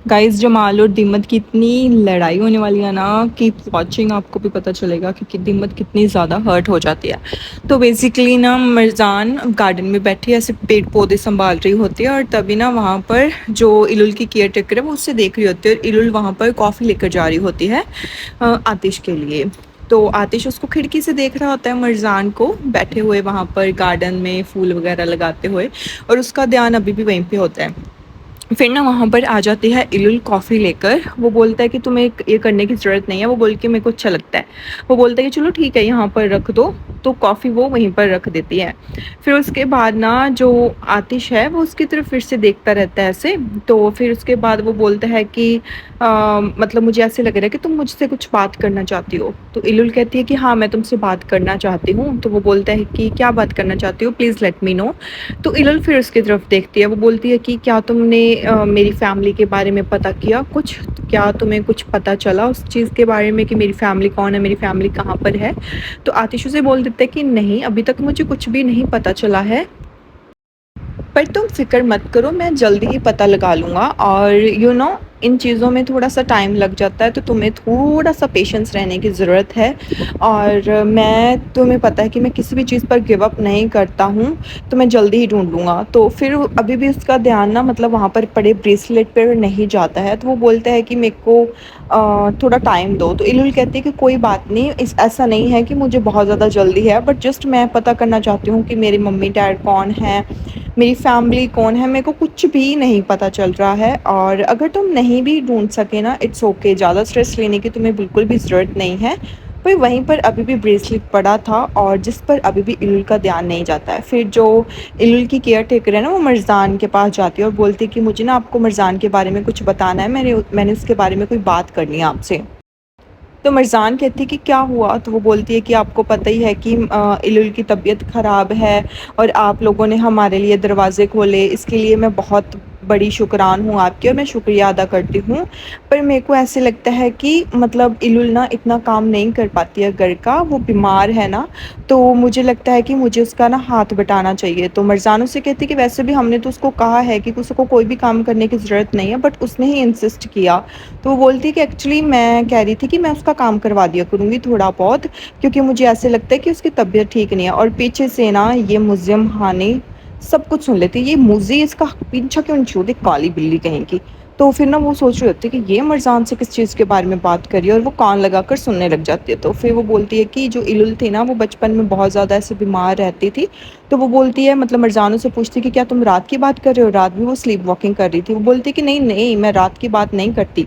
Guys جمال اور دیمت کی اتنی لڑائی ہونے والی ہے نا کہ واچنگ آپ کو بھی پتہ چلے گا کہ دیمت کتنی زیادہ ہرٹ ہو جاتی ہے۔ تو بیسیکلی نا مرزان گارڈن میں بیٹھی ایسے پیڑ پودے سنبھال رہی ہوتی ہے، اور تبھی نا وہاں پر جو الول کی کیئر ٹیکر ہے وہ اسے دیکھ رہی ہوتی ہے، اور الول وہاں پر کافی لے کر جا رہی ہوتی ہے آتش کے لیے۔ تو آتش اس کو کھڑکی سے دیکھ رہا ہوتا ہے مرزان کو بیٹھے ہوئے وہاں پر گارڈن میں پھول وغیرہ لگاتے ہوئے، اور اس کا دھیان ابھی بھی وہیں پہ ہوتا ہے۔ پھر نا وہاں پر آ جاتی ہے الول کافی لے کر۔ وہ بولتا ہے کہ تمہیں یہ کرنے کی ضرورت نہیں ہے، وہ بول کے میرے کو اچھا لگتا ہے۔ وہ بولتا ہے کہ چلو ٹھیک ہے یہاں پر رکھ دو، تو کافی وہ وہیں پر رکھ دیتی ہے۔ پھر اس کے بعد نا جو آتش ہے وہ اس کی طرف پھر سے دیکھتا رہتا ہے ایسے، تو پھر اس کے بعد وہ بولتا ہے کہ مطلب مجھے ایسے لگ رہا ہے کہ تم مجھ سے کچھ بات کرنا چاہتی ہو۔ تو الول کہتی ہے کہ ہاں میں تم سے بات کرنا چاہتی ہوں۔ تو وہ بولتا ہے کہ کیا بات کرنا چاہتی ہو، پلیز لیٹ می نو۔ تو الول پھر اس کی طرف دیکھتی ہے، وہ بولتی ہے کہ کیا تم نے میری فیملی کے بارے میں پتہ کیا کچھ، کیا تمہیں کچھ پتہ چلا اس چیز کے بارے میں کہ میری فیملی کون ہے، میری فیملی کہاں پر ہے۔ تو آتش اسے بول دیتا ہے کہ نہیں ابھی تک مجھے کچھ بھی نہیں پتہ چلا ہے، پر تم فکر مت کرو میں جلدی ہی پتہ لگا لوں گا، اور ان چیزوں میں تھوڑا سا ٹائم لگ جاتا ہے، تو تمہیں تھوڑا سا پیشنس رہنے کی ضرورت ہے، اور میں تمہیں پتہ ہے کہ میں کسی بھی چیز پر گیو اپ نہیں کرتا ہوں، تو میں جلدی ہی ڈھونڈ لوں گا۔ تو پھر ابھی بھی اس کا دھیان نا مطلب وہاں پر پڑے بریسلیٹ پہ نہیں جاتا ہے، تو وہ بولتا ہے کہ میرے کو تھوڑا ٹائم دو۔ تو الول کہتی ہے کہ کوئی بات نہیں، ایسا نہیں ہے کہ مجھے بہت زیادہ جلدی ہے، بٹ جسٹ میں پتہ کرنا چاہتی ہوں کہ میری ممی ڈیڈ کون ہیں، میری فیملی کون ہے، میرے کو کچھ بھی نہیں پتہ چل رہا ہے، اور اگر تم نہیں بھی ڈھونڈ سکے نا اٹس اوکے، زیادہ اسٹریس لینے کی تمہیں بالکل بھی ضرورت نہیں ہے۔ پر وہیں پر ابھی بھی بریسلیٹ پڑا تھا، اور جس پر ابھی بھی الول کا دھیان نہیں جاتا ہے۔ پھر جو الول کی کیئر ٹیکر ہے نا وہ مرزان کے پاس جاتی ہے اور بولتی ہے کہ مجھے نا آپ کو مرزان کے بارے میں کچھ بتانا ہے، میں نے اس کے بارے میں کوئی بات کرنی ہے آپ سے۔ تو مرزان کہتی ہے کہ کیا ہوا؟ تو وہ بولتی ہے کہ آپ کو پتہ ہی ہے کہ الول کی طبیعت خراب ہے، اور آپ لوگوں نے ہمارے لیے دروازے کھولے، اس کے لیے میں بہت بڑی شکران ہوں آپ کی، اور میں شکریہ ادا کرتی ہوں۔ پر میرے کو ایسے لگتا ہے کہ مطلب الول نا اتنا کام نہیں کر پاتی ہے گھر کا، وہ بیمار ہے نا، تو مجھے لگتا ہے کہ مجھے اس کا نا ہاتھ بٹانا چاہیے۔ تو مرزان اسے کہتی ہے کہ ویسے بھی ہم نے تو اس کو کہا ہے کہ اس کو کوئی بھی کام کرنے کی ضرورت نہیں ہے، بٹ اس نے ہی انسسٹ کیا۔ تو وہ بولتی ہے کہ ایکچولی میں کہہ رہی تھی کہ میں اس کا کام کروا دیا کروں گی تھوڑا بہت، کیونکہ مجھے ایسے لگتا ہے کہ اس کی طبیعت ٹھیک نہیں ہے۔ اور پیچھے سے نا یہ مزیم ہانی سب کچھ سن لیتی ہے، یہ موزی اس کا پیچھا کیوں نہیں چھوڑتی کالی بلی کہیں کی۔ تو پھر نا وہ سوچ رہی ہوتی ہے کہ یہ مرزان سے کس چیز کے بارے میں بات کری ہے، اور وہ کان لگا کر سننے لگ جاتی ہے۔ تو پھر وہ بولتی ہے کہ جو الول تھی نا وہ بچپن میں بہت زیادہ ایسے بیمار رہتی تھی۔ تو وہ بولتی ہے مطلب مرزانوں سے پوچھتی کہ کیا تم رات کی بات کر رہے ہو؟ رات بھی وہ سلیپ واکنگ کر رہی تھی۔ وہ بولتی کہ نہیں نہیں میں رات کی بات نہیں کرتی۔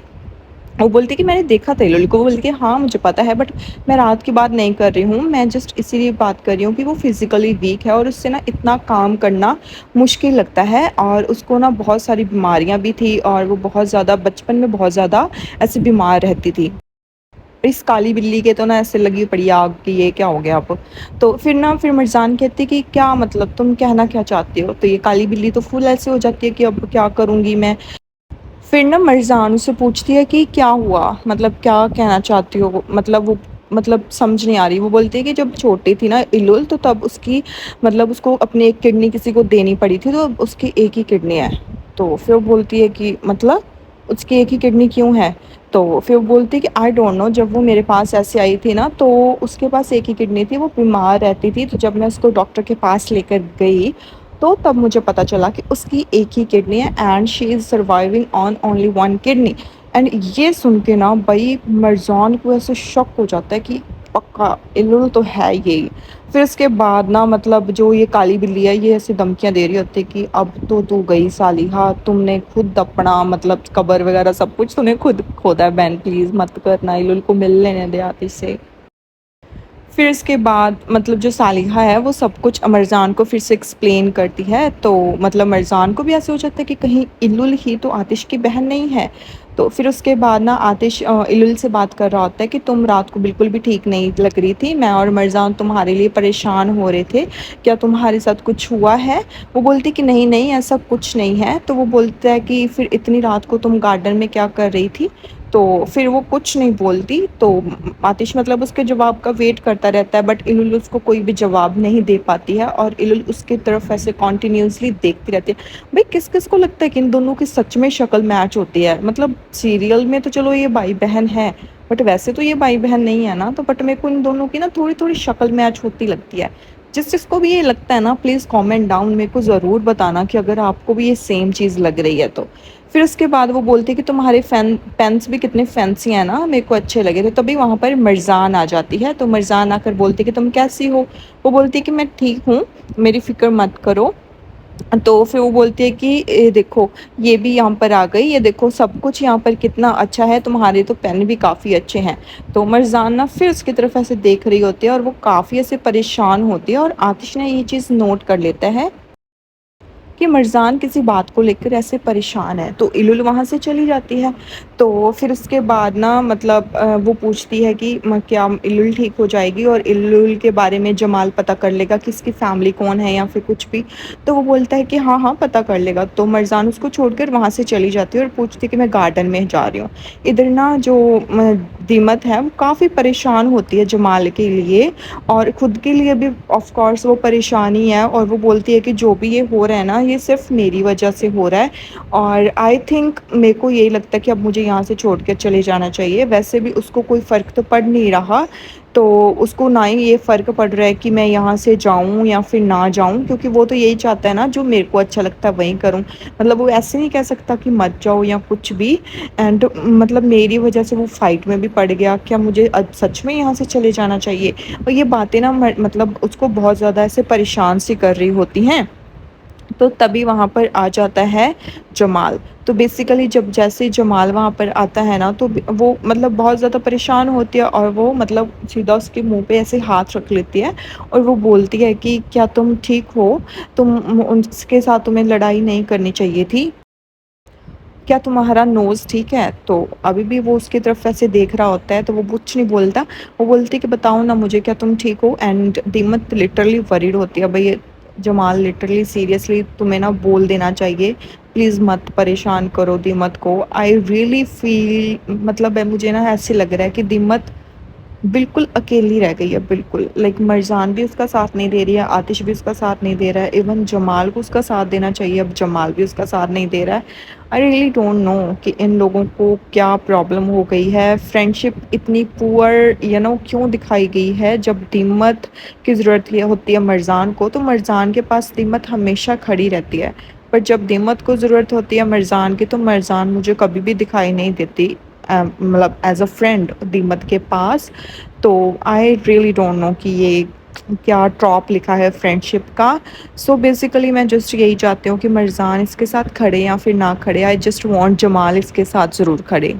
وہ بولتی کہ میں نے دیکھا تھا الول کو۔ وہ بولتی کہ ہاں مجھے پتا ہے، بٹ میں رات کی بات نہیں کر رہی ہوں، میں جسٹ اسی لیے بات کر رہی ہوں کہ وہ فزیکلی ویک ہے، اور اس سے نا اتنا کام کرنا مشکل لگتا ہے، اور اس کو نا بہت ساری بیماریاں بھی تھی، اور وہ بہت زیادہ بچپن میں بہت زیادہ ایسے بیمار رہتی تھی۔ اس کالی بلی کے تو نا ایسے لگی پڑی آگ کہ یہ کیا ہو گیا اب۔ تو پھر مرزان کہتی کہ کیا مطلب تم کہنا کیا چاہتے ہو؟ تو یہ کالی بلی تو فل ایسے ہو جاتی ہے کہ اب کیا کروں گی میں۔ پھر نا مرزان سے پوچھتی ہے کہ کیا ہوا، مطلب کیا کہنا چاہتی ہو، مطلب سمجھ نہیں آ رہی۔ وہ بولتی ہے کہ جب چھوٹی تھی نا الول تو تب اس کی مطلب اس کو اپنی ایک کڈنی کسی کو دینی پڑی تھی، تو اس کی ایک ہی کڈنی ہے۔ تو پھر وہ بولتی ہے کہ مطلب اس کی ایک ہی کڈنی کیوں ہے؟ تو پھر وہ بولتی ہے کہ آئی ڈونٹ نو، جب وہ میرے پاس ایسے آئی تھی نا تو اس کے پاس ایک ہی کڈنی تھی، وہ بیمار رہتی تھی، تو جب میں اس کو ڈاکٹر کے پاس لے کر گئی تو تب مجھے پتہ چلا کہ اس کی ایک ہی کڈنی ہے، and she is surviving on only one kidney. And یہ سن کے نا بھائی مرزان کو ایسے شک ہو جاتا ہے کہ پکا الول تو ہے یہی۔ پھر اس کے بعد نا مطلب جو یہ کالی بلی ہے یہ ایسے دھمکیاں دے رہی ہوتی کہ اب تو گئی صالحہ، تم نے خود اپنا مطلب قبر وغیرہ سب کچھ تم نے خود کھودا ہے، بہن پلیز مت کرنا، الول کو مل لینے دے آتش سے۔ پھر اس کے بعد مطلب جو صالحہ ہے وہ سب کچھ مرزان کو پھر سے ایکسپلین کرتی ہے، تو مطلب مرزان کو بھی ایسے ہو جاتا ہے کہ کہیں الول ہی تو آتش کی بہن نہیں ہے۔ تو پھر اس کے بعد نا آتش الول سے بات کر رہا ہوتا ہے کہ تم رات کو بالکل بھی ٹھیک نہیں لگ رہی تھی، میں اور مرزان تمہارے لیے پریشان ہو رہے تھے، کیا تمہارے ساتھ کچھ ہوا ہے؟ وہ بولتی کہ نہیں ایسا کچھ نہیں ہے۔ تو وہ بولتا ہے کہ پھر اتنی رات کو تم گارڈن میں کیا کر رہی تھی؟ تو پھر وہ کچھ نہیں بولتی، تو آتش مطلب اس کے جواب کا ویٹ کرتا رہتا ہے، بٹ الول اس کو کوئی بھی جواب نہیں دے پاتی ہے، اور الول اس کی طرف ایسے کنٹینیوسلی دیکھتی رہتی ہے۔ بھئی کس کس کو لگتا ہے کہ ان دونوں کی سچ میں شکل میچ ہوتی ہے؟ مطلب سیریل میں تو چلو یہ بھائی بہن ہے، بٹ ویسے تو یہ بھائی بہن نہیں ہے نا، تو بٹ میرے کو ان دونوں کی نا تھوڑی تھوڑی شکل میچ ہوتی لگتی ہے۔ جس جس کو بھی یہ لگتا ہے نا پلیز کامنٹ ڈاؤن میرے کو ضرور بتانا کہ اگر آپ کو بھی یہ سیم چیز لگ رہی ہے تو۔ پھر اس کے بعد وہ بولتی ہے کہ تمہارے پینس بھی کتنے فینسی ہیں نا، میرے کو اچھے لگے تھے۔ تبھی وہاں پر مرجان آ جاتی ہے، تو مرجان آ کر بولتی ہے کہ تم کیسی ہو؟ وہ بولتی ہے کہ میں ٹھیک ہوں، میری فکر مت کرو۔ تو پھر وہ بولتی ہے کہ دیکھو یہ بھی یہاں پر آ گئی، یہ دیکھو سب کچھ یہاں پر کتنا اچھا ہے، تمہارے تو پین بھی کافی اچھے ہیں۔ تو مرجان نا پھر اس کی طرف ایسے دیکھ رہی ہوتی ہے، اور وہ کافی ایسے پریشان ہوتی ہے، اور آتش نے یہ چیز نوٹ کر لیتا ہے کہ مرجان کسی بات کو لے کر ایسے پریشان ہے، تو الول وہاں سے چلی جاتی ہے۔ تو پھر اس کے بعد نا مطلب وہ پوچھتی ہے کہ کیا الول ٹھیک ہو جائے گی، اور الول کے بارے میں جمال پتہ کر لے گا کہ اس کی فیملی کون ہے یا پھر کچھ بھی؟ تو وہ بولتا ہے کہ ہاں ہاں پتہ کر لے گا۔ تو مرجان اس کو چھوڑ کر وہاں سے چلی جاتی ہے، اور پوچھتی ہے کہ میں گارڈن میں جا رہی ہوں۔ ادھر نا جو دیمت ہے وہ کافی پریشان ہوتی ہے جمال کے لیے، اور خود کے لیے بھی آف کورس وہ پریشانی ہے، اور وہ بولتی ہے کہ جو بھی یہ ہو رہا ہے نا یہ صرف میری وجہ سے ہو رہا ہے، اور آئی تھنک میرے کو یہی لگتا ہے کہ اب مجھے یہاں سے چھوڑ کے چلے جانا چاہیے۔ ویسے بھی اس کو کوئی فرق تو پڑ نہیں رہا، تو اس کو نہ ہی یہ فرق پڑ رہا ہے کہ میں یہاں سے جاؤں یا پھر نہ جاؤں، کیونکہ وہ تو یہی چاہتا ہے نا جو میرے کو اچھا لگتا ہے وہی کروں۔ مطلب وہ ایسے نہیں کہہ سکتا کہ مت جاؤ یا کچھ بھی، اینڈ مطلب میری وجہ سے وہ فائٹ میں بھی پڑ گیا، کیا مجھے سچ میں یہاں سے چلے جانا چاہیے؟ اور یہ باتیں نا مطلب اس کو بہت زیادہ ایسے پریشان سی کر رہی ہوتی ہیں۔ تو تبھی وہاں پر آ جاتا ہے جمال۔ تو بیسیکلی جب جیسے جمال وہاں پر آتا ہے نا، تو وہ مطلب بہت زیادہ پریشان ہوتی ہے، اور وہ مطلب سیدھا اس کے منہ پہ ایسے ہاتھ رکھ لیتی ہے، اور وہ بولتی ہے کہ کیا تم ٹھیک ہو؟ تم اس کے ساتھ تمہیں لڑائی نہیں کرنی چاہیے تھی، کیا تمہارا نوز ٹھیک ہے؟ تو ابھی بھی وہ اس کی طرف ایسے دیکھ رہا ہوتا ہے، تو وہ کچھ نہیں بولتا۔ وہ بولتی کہ بتاؤ نا مجھے کیا تم ٹھیک ہو؟ اینڈ دیمت لٹرلی وریڈ ہوتی ہے، بھئی جمال لٹرلی سیریسلی تمہیں نا بول دینا چاہیے، پلیز مت پریشان کرو دیمت کو۔ آئی ریئلی فیل مطلب مجھے نا ایسے لگ رہا ہے کہ دیمت بالکل اکیلی رہ گئی ہے، بالکل لائک مرجان بھی اس کا ساتھ نہیں دے رہی ہے، آتش بھی اس کا ساتھ نہیں دے رہا ہے، ایون جمال کو اس کا ساتھ دینا چاہیے، اب جمال بھی اس کا ساتھ نہیں دے رہا ہے۔ آئی ریئلی ڈونٹ نو کہ ان لوگوں کو کیا پرابلم ہو گئی ہے، فرینڈ شپ اتنی پور کیوں دکھائی گئی ہے؟ جب دیمت کی ضرورت ہوتی ہے مرجان کو، تو مرجان کے پاس دیمت ہمیشہ کھڑی رہتی ہے، پر جب دیمت کو ضرورت ہوتی ہے مرجان کی، تو مرجان مجھے کبھی بھی دکھائی نہیں دیتی مطلب ایز اے فرینڈ دیمت کے پاس۔ تو آئی ریئلی ڈونٹ نو کہ یہ کیا ٹراپ لکھا ہے فرینڈ شپ کا۔ سو بیسیکلی میں جسٹ یہی چاہتی ہوں کہ مرجان اس کے ساتھ کھڑے یا پھر نہ کھڑے، آئی جسٹ وانٹ جمال اس کے ساتھ ضرور کھڑے۔